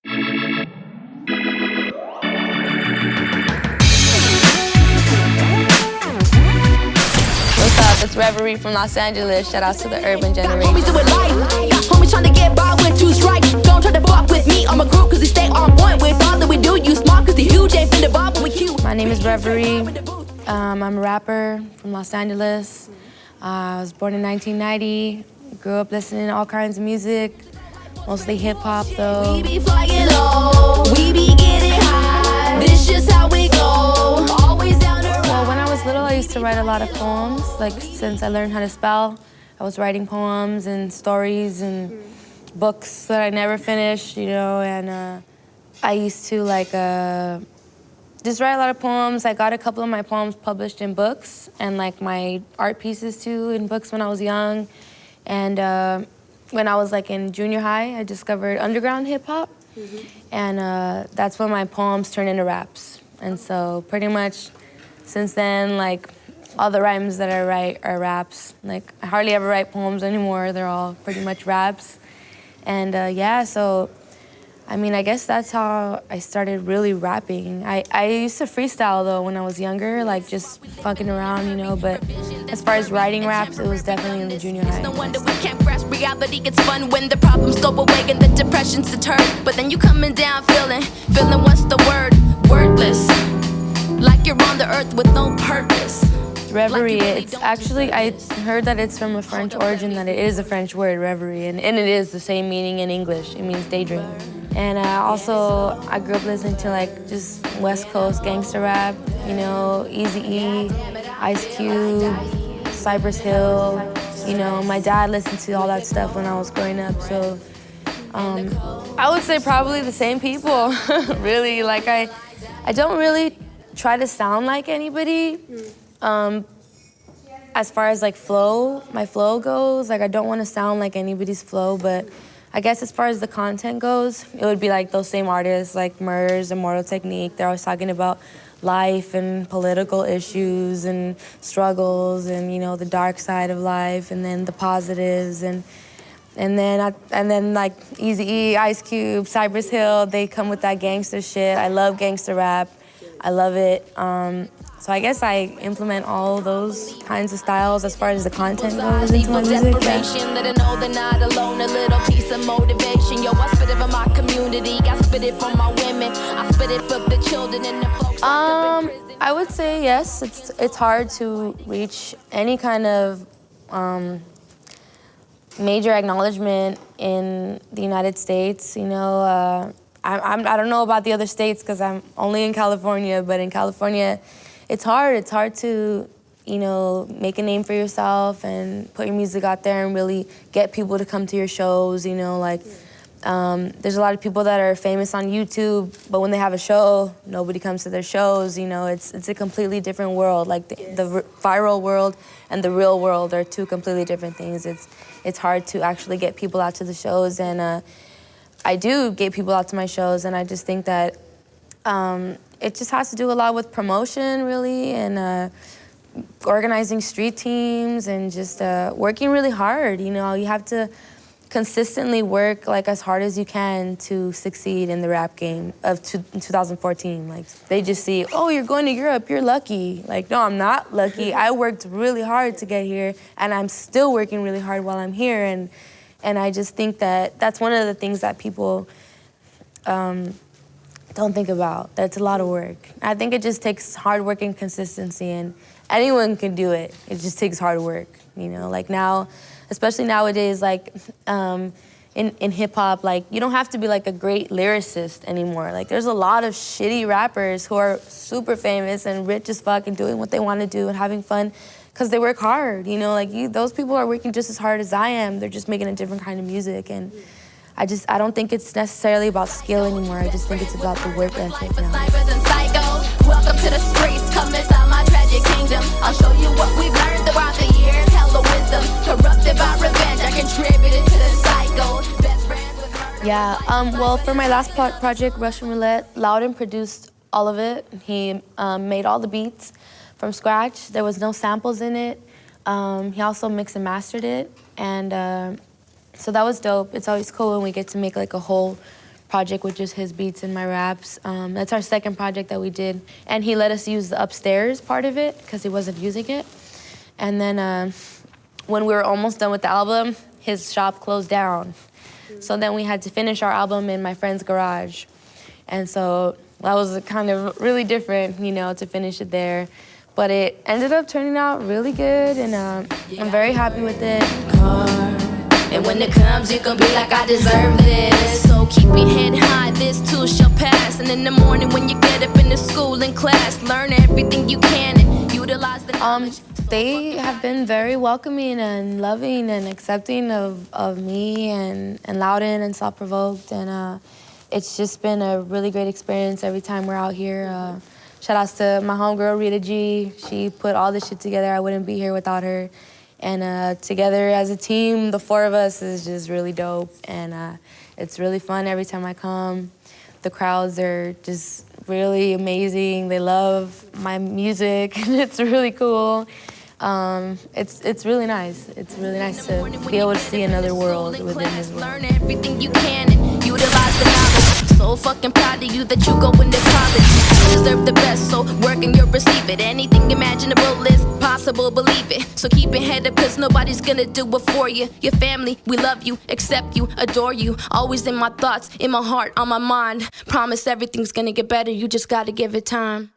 What's up? It's Reverie from Los Angeles. Shout out to the Urban Generation. Homies do it life. Homies trying to get by with two strikes. Don't try to fuck with me or my group, cause we stay on point with all that we do. You smart cause the huge ain't finna bob when we cute. My name is Reverie. I'm a rapper from Los Angeles. I was born in 1990. Grew up listening to all kinds of music, mostly hip hop though. We be flying low, we be getting high. This just how we go. Always down to ride. Well, when I was little, I used to write a lot of poems. Like since I learned how to spell, I was writing poems and stories and books that I never finished, you know. And I used to just write a lot of poems. I got a couple of my poems published in books and like my art pieces too in books when I was young. And when I was like in junior high, I discovered underground hip hop. And that's when my poems turned into raps. And so pretty much since then, like all the rhymes that I write are raps. Like I hardly ever write poems anymore. They're all pretty much raps. And yeah, so I mean, I guess that's how I started really rapping. I used to freestyle though when I was younger, like just fucking around, you know, but as far as writing raps, it was definitely in the junior high. No wonder we can't grasp reality. It's fun when the problems go away and the depression's deterred. But then you coming down feeling what's the word? Wordless. Like you're on the earth with no purpose. Reverie, it's actually, I heard that it's from a French origin, that it is a French word, reverie, and it is the same meaning in English. It means daydream. And also, I grew up listening to like just West Coast gangster rap, you know, Eazy-E, Ice Cube, Cypress Hill. You know, my dad listened to all that stuff when I was growing up, so I would say probably the same people, really. Like I don't really try to sound like anybody. As far as like my flow goes, like I don't want to sound like anybody's flow, but I guess as far as the content goes, it would be like those same artists like Murs, Immortal Technique. They're always talking about life and political issues and struggles and, you know, the dark side of life and then the positives and then like Eazy-E, Ice Cube, Cypress Hill, they come with that gangster shit. I love gangster rap. I love it. So I guess I implement all those kinds of styles as far as the content goes into my music. Let it know they're not alone, a little piece of motivation. Yo, I spit it for my community, I spit it for my women, I spit it for the children and the folks. I would say yes, it's hard to reach any kind of major acknowledgement in the United States, you know. I don't know about the other states because I'm only in California, but in California, it's hard to, you know, make a name for yourself and put your music out there and really get people to come to your shows, you know, like there's a lot of people that are famous on YouTube, but when they have a show, nobody comes to their shows, you know, it's a completely different world. Like the viral world and the real world are two completely different things. It's hard to actually get people out to the shows, and I do get people out to my shows, and I just think that it just has to do a lot with promotion, really, and organizing street teams and just working really hard. You know, you have to consistently work like as hard as you can to succeed in the rap game of 2014. Like they just see, oh, you're going to Europe, you're lucky. Like, no, I'm not lucky. I worked really hard to get here, and I'm still working really hard while I'm here. And I just think that that's one of the things that people don't think about. That's a lot of work. I think it just takes hard work and consistency, and anyone can do it. It just takes hard work, you know? Like now, especially nowadays, like in hip hop, like you don't have to be like a great lyricist anymore. Like there's a lot of shitty rappers who are super famous and rich as fuck and doing what they want to do and having fun because they work hard, you know? Like those people are working just as hard as I am. They're just making a different kind of music, and I don't think it's necessarily about skill anymore. I just think it's about the work ethic now. Welcome to the streets, come inside my tragic kingdom. I'll show you what we've learned throughout the years. Hella wisdom, corrupted by revenge. I contributed to the cycle. Best friends with murder. Yeah, well, for my last project, Russian Roulette, Loudon produced all of it. He made all the beats from scratch. There was no samples in it. He also mixed and mastered it, and so that was dope. It's always cool when we get to make like a whole project with just his beats and my raps. That's our second project that we did. And he let us use the upstairs part of it because he wasn't using it. And then when we were almost done with the album, his shop closed down. So then we had to finish our album in my friend's garage. And so that was kind of really different, you know, to finish it there. But it ended up turning out really good, and I'm very happy with it. And when it comes, you gon' be like, I deserve this. So keep your head high, this too shall pass. And in the morning when you get up into school and class, learn everything you can and utilize the knowledge. They have been very welcoming and loving and accepting of me and Loudon and Self Provoked, and it's just been a really great experience every time we're out here. Shout outs to my homegirl Rita G. She put all this shit together. I wouldn't be here without her. And together as a team, the four of us is just really dope. And it's really fun every time I come. The crowds are just really amazing. They love my music. It's really cool. It's really nice. It's really nice to be able to see another world within this world. Learn everything you can and utilize the knowledge. So fucking proud of you that you go into college. You deserve the best, so work and you'll receive it. Anything imaginable is possible, believe it. So keep your head up, cause nobody's gonna do it for you. Your family, we love you, accept you, adore you. Always in my thoughts, in my heart, on my mind. Promise everything's gonna get better, you just gotta give it time.